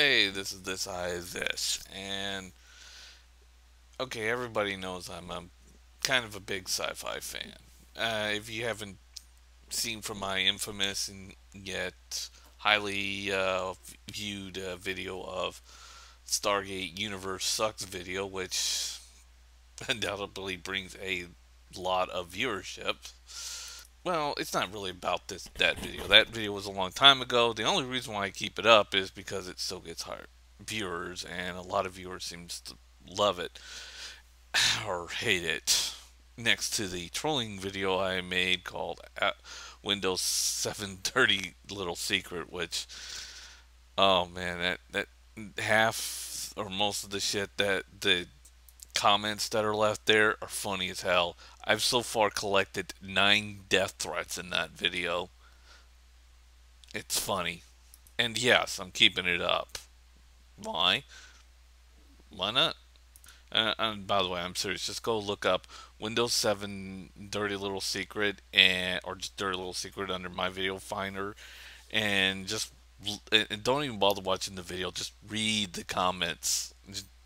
Hey, this is this, and okay, everybody knows I'm a kind of a big sci-fi fan. If you haven't seen from my infamous and yet highly viewed video of Stargate Universe Sucks video, which undoubtedly brings a lot of viewership. Well, it's not really about that video. That video was a long time ago. The only reason why I keep it up is because it still gets higher viewers, and a lot of viewers seems to love it or hate it. Next to the trolling video I made called Windows 7 Dirty Little Secret, which oh man, that half or most of the shit that the comments that are left there are funny as hell. I've so far collected 9 death threats in that video. It's funny. And yes, I'm keeping it up. Why? Why not? And by the way, I'm serious. Just go look up Windows 7 Dirty Little Secret and or just Dirty Little Secret under my video finder, and and don't even bother watching the video. Just read the comments.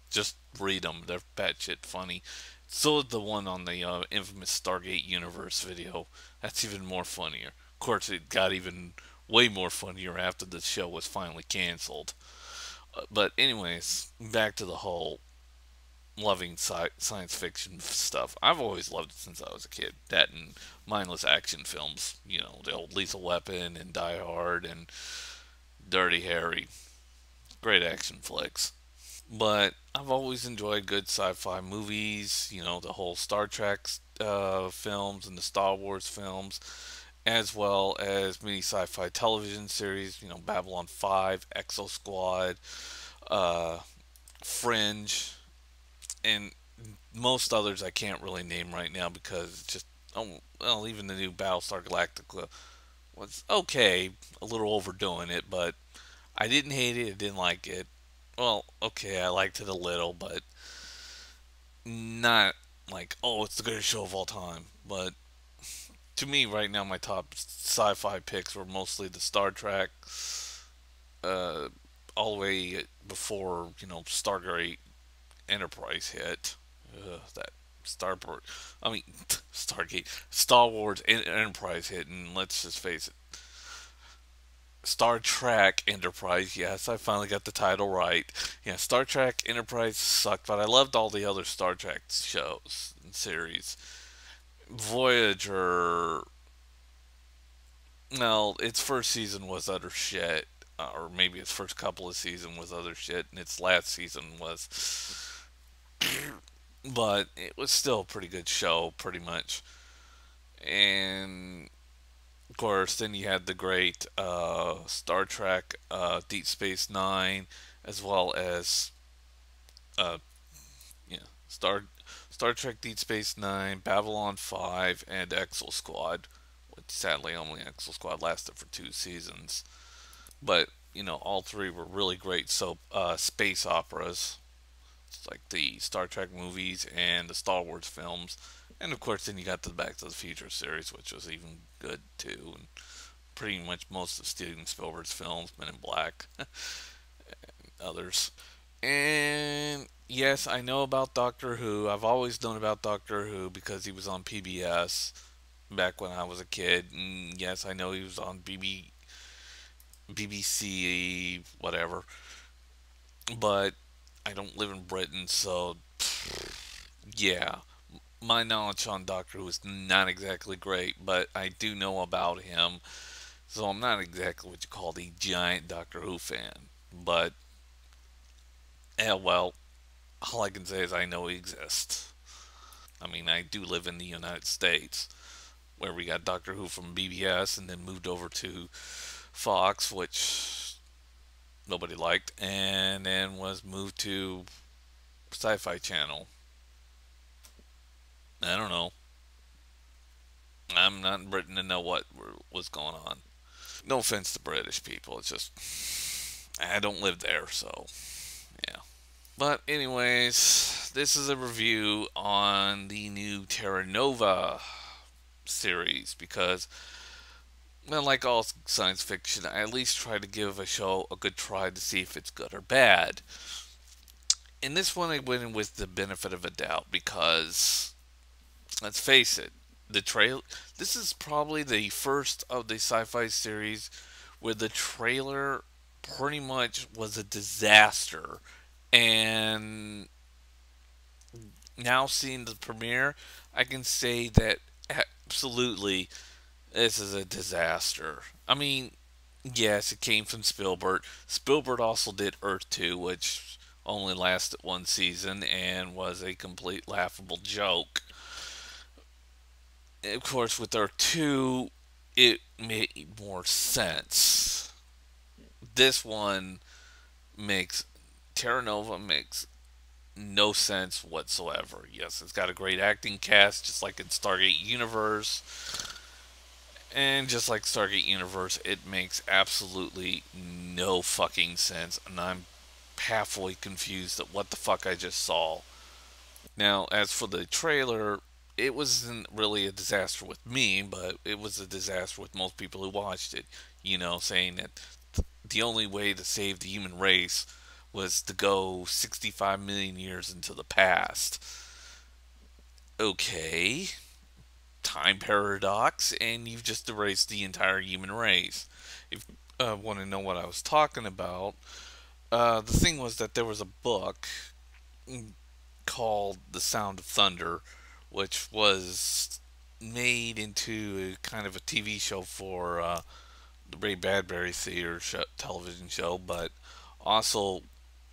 Just read them. They're batshit funny. So is the one on the infamous Stargate Universe video. That's even more funnier. Of course, it got even way more funnier after the show was finally canceled. But anyways, back to the whole loving science fiction stuff. I've always loved it since I was a kid. That and mindless action films. You know, the old Lethal Weapon and Die Hard and Dirty Harry. Great action flicks. But I've always enjoyed good sci-fi movies. You know, the whole Star Trek films and the Star Wars films, as well as many sci-fi television series. You know, Babylon 5, Exo Squad, uh, Fringe, and most others I can't really name right now because it's just well, even the new Battlestar Galactica was okay, a little overdoing it, but I didn't hate it, I didn't like it. Well, okay, I liked it a little, but not like oh, it's the greatest show of all time. But to me, right now, my top sci-fi picks were mostly the Star Trek, uh, all the way before Stargate Enterprise hit. That Starport, I mean Stargate, Star Wars Enterprise hit, and let's just face it, Star Trek Enterprise. Yes, I finally got the title right. Yeah, Star Trek Enterprise sucked, but I loved all the other Star Trek shows and series. Voyager, no, its first season was utter shit, or maybe its first couple of seasons was other shit, and its last season was, but it was still a pretty good show, pretty much. And of course, then you had the great Star Trek, Deep Space Nine, as well as uh, yeah, Star Trek Deep Space Nine, Babylon 5, and Exo Squad. Which sadly only Exo Squad lasted for 2 seasons, but all three were really great soap space operas. It's like the Star Trek movies and the Star Wars films, and of course then you got the Back to the Future series, which was even good too, and pretty much most of Steven Spielberg's films, Men in Black, others. And yes, I know about Doctor Who. I've always known about Doctor Who because he was on PBS back when I was a kid. And yes, I know he was on BBC, whatever. But I don't live in Britain, so yeah. My knowledge on Doctor Who is not exactly great, but I do know about him. So I'm not exactly what you call a giant Doctor Who fan. But, well, all I can say is I know he exists. I mean, I do live in the United States, where we got Doctor Who from BBS and then moved over to Fox, which nobody liked, and then was moved to Sci Fi Channel. I don't know. I'm not in Britain to know what was going on. No offense to British people, it's just I don't live there, so yeah. But anyways, this is a review on the new Terra Nova series because Well, like all science fiction, I at least try to give a show a good try to see if it's good or bad. In this one, I went in with the benefit of a doubt because, let's face it, the trail. This is probably the first of the sci-fi series where the trailer pretty much was a disaster, and now seeing the premiere, I can say that absolutely this is a disaster. I mean, yes, it came from Spielberg. Spielberg also did Earth 2, which only lasted one season and was a complete laughable joke. Of course, with Earth 2, it made more sense. This one makes Terra Nova makes no sense whatsoever. Yes, it's got a great acting cast, just like in Stargate Universe. And just like Stargate Universe, it makes absolutely no fucking sense. And I'm halfway confused at what the fuck I just saw. Now, as for the trailer, it wasn't really a disaster with me, but it was a disaster with most people who watched it. Saying that the only way to save the human race was to go 65 million years into the past. Okay, time paradox, and you've just erased the entire human race. If you want to know what I was talking about, the thing was that there was a book called The Sound of Thunder, which was made into a kind of a TV show for the Ray Bradbury theater television show, but also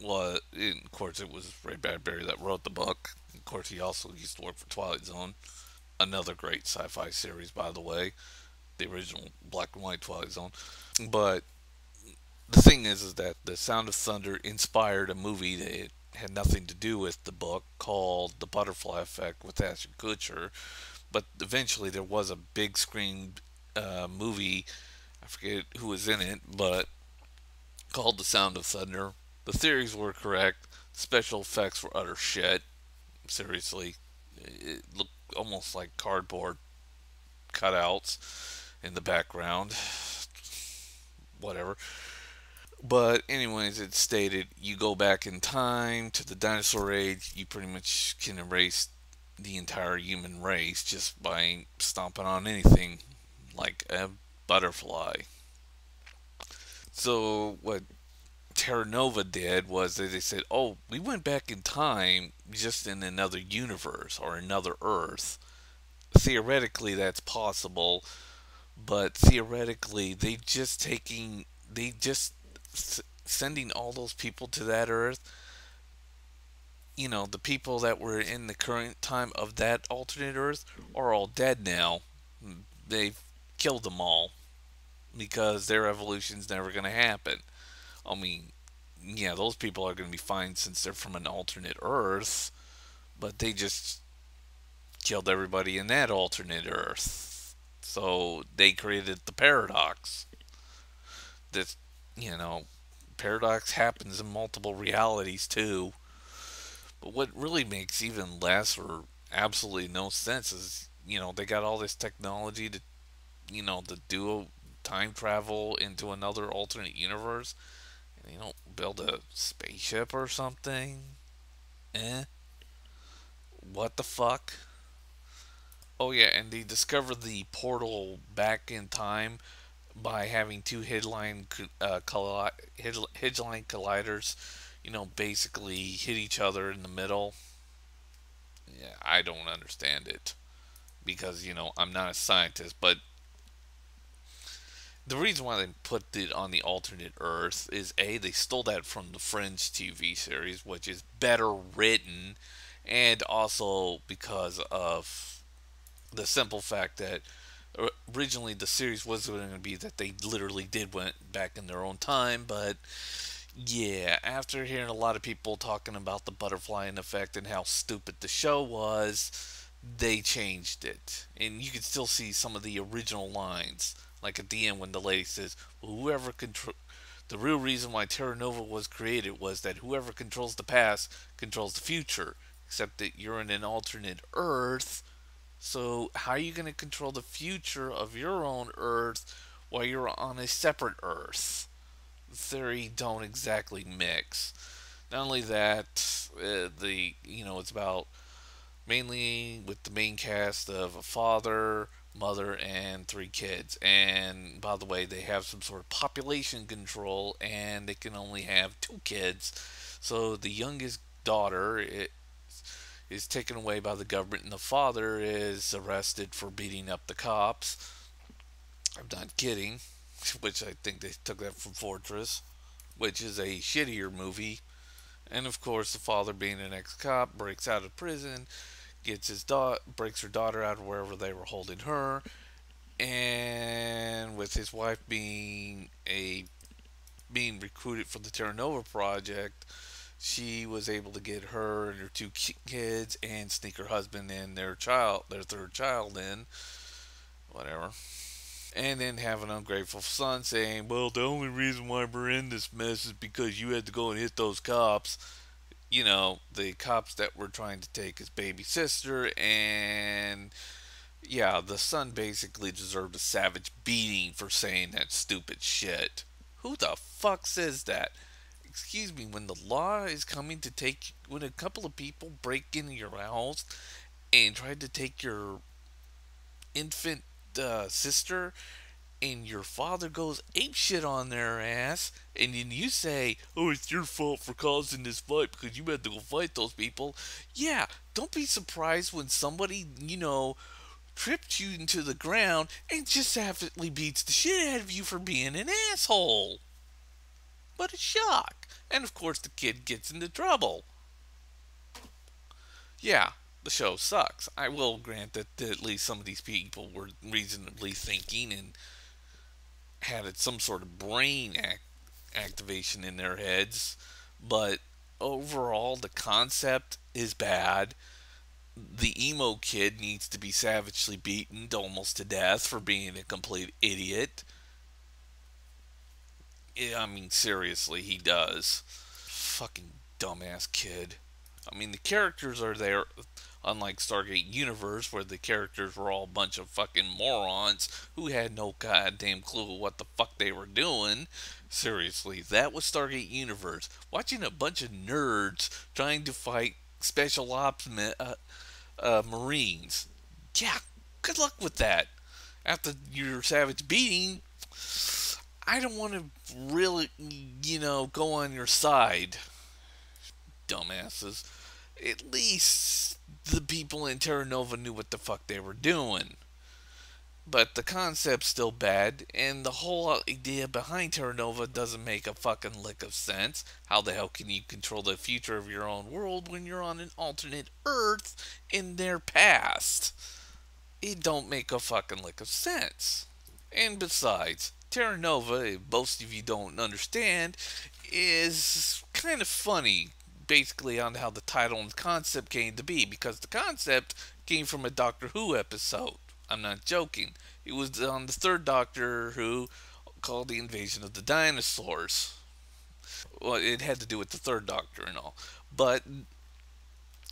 was, of course, it was Ray Bradbury that wrote the book. Of course, he also used to work for Twilight Zone, another great sci-fi series, by the way, the original black and white Twilight Zone. But the thing is that The Sound of Thunder inspired a movie that had nothing to do with the book called The Butterfly Effect with Ashton Kutcher. But eventually there was a big screen movie, I forget who was in it, but called The Sound of Thunder. The theories were correct. Special effects were utter shit. Seriously, it looked almost like cardboard cutouts in the background. Whatever. But anyways, it stated you go back in time to the dinosaur age, you pretty much can erase the entire human race just by stomping on anything like a butterfly. So what Terra Nova did was that they said, "Oh, we went back in time just in another universe or another Earth. Theoretically, that's possible, but theoretically, they just sending all those people to that Earth. The people that were in the current time of that alternate Earth are all dead now. They've killed them all because their evolution's never going to happen. I mean, yeah, those people are going to be fine since they're from an alternate Earth, but they just killed everybody in that alternate Earth. So they created the paradox. That, you know, paradox happens in multiple realities too. But what really makes even less or absolutely no sense is, they got all this technology to do time travel into another alternate universe, and you don't build a spaceship or something. Eh? What the fuck? Oh yeah, and they discovered the portal back in time by having two headline colliders, basically hit each other in the middle. Yeah, I don't understand it because I'm not a scientist, but the reason why they put it on the alternate Earth is A, they stole that from the Friends TV series, which is better written, and also because of the simple fact that originally the series was going to be that they literally did went back in their own time, but yeah, after hearing a lot of people talking about the butterfly effect and how stupid the show was, they changed it. And you can still see some of the original lines. Like at the end when the lady says, well, whoever control the real reason why Terra Nova was created was that whoever controls the past controls the future. Except that you're in an alternate Earth, so how are you going to control the future of your own Earth while you're on a separate Earth. The theory don't exactly mix. Not only that, it's about mainly with the main cast of a father, mother, and three kids. And by the way, they have some sort of population control, and they can only have two kids. So the youngest daughter is taken away by the government, and the father is arrested for beating up the cops. I'm not kidding. Which I think they took that from Fortress, which is a shittier movie. And of course, the father, being an ex-cop, breaks out of prison, gets his breaks her daughter out of wherever they were holding her, and with his wife being recruited for the Terra Nova project, she was able to get her and her two kids and sneak her husband and their third child in, whatever. And then have an ungrateful son saying, "Well, the only reason why we're in this mess is because you had to go and hit those cops." The cops that were trying to take his baby sister, and yeah, the son basically deserved a savage beating for saying that stupid shit. Who the fuck says that? Excuse me, when the law is coming to when a couple of people break into your house and try to take your infant sister, and your father goes apeshit on their ass, and then you say, "Oh, it's your fault for causing this fight because you had to go fight those people." Yeah, don't be surprised when somebody, trips you into the ground and just savagely beats the shit out of you for being an asshole. What a shock. And of course, the kid gets into trouble. Yeah, the show sucks. I will grant that at least some of these people were reasonably thinking and had some sort of brain activation in their heads, but overall, the concept is bad. The emo kid needs to be savagely beaten almost to death for being a complete idiot. Yeah, I mean, seriously, he does. Fucking dumbass kid. I mean, the characters are there, unlike Stargate Universe, where the characters were all a bunch of fucking morons who had no goddamn clue what the fuck they were doing. Seriously, that was Stargate Universe. Watching a bunch of nerds trying to fight special ops Marines. Yeah, good luck with that. After your savage beating, I don't want to really, go on your side, dumbasses. At least the people in Terra Nova knew what the fuck they were doing. But the concept's still bad, and the whole idea behind Terra Nova doesn't make a fucking lick of sense. How the hell can you control the future of your own world when you're on an alternate Earth in their past? It don't make a fucking lick of sense. And besides, Terra Nova, if most of you don't understand, is kind of funny, basically, on how the title and concept came to be, because the concept came from a Doctor Who episode. I'm not joking. It was on the third Doctor Who, called The Invasion of the Dinosaurs. Well, it had to do with the third Doctor and all. But,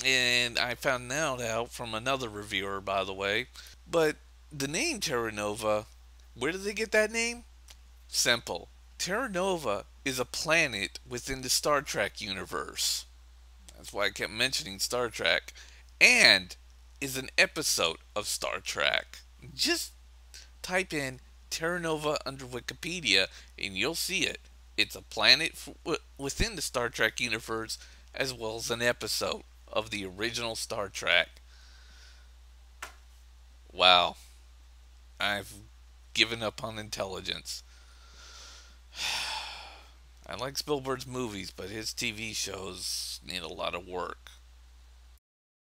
and I found that out from another reviewer, by the way. But the name Terra Nova, where did they get that name? Simple. Terra Nova is a planet within the Star Trek universe. That's why I kept mentioning Star Trek. And is an episode of Star Trek. Just type in Terra Nova under Wikipedia and you'll see it. It's a planet within the Star Trek universe as well as an episode of the original Star Trek. Wow. I've given up on intelligence. I like Spielberg's movies, but his TV shows need a lot of work.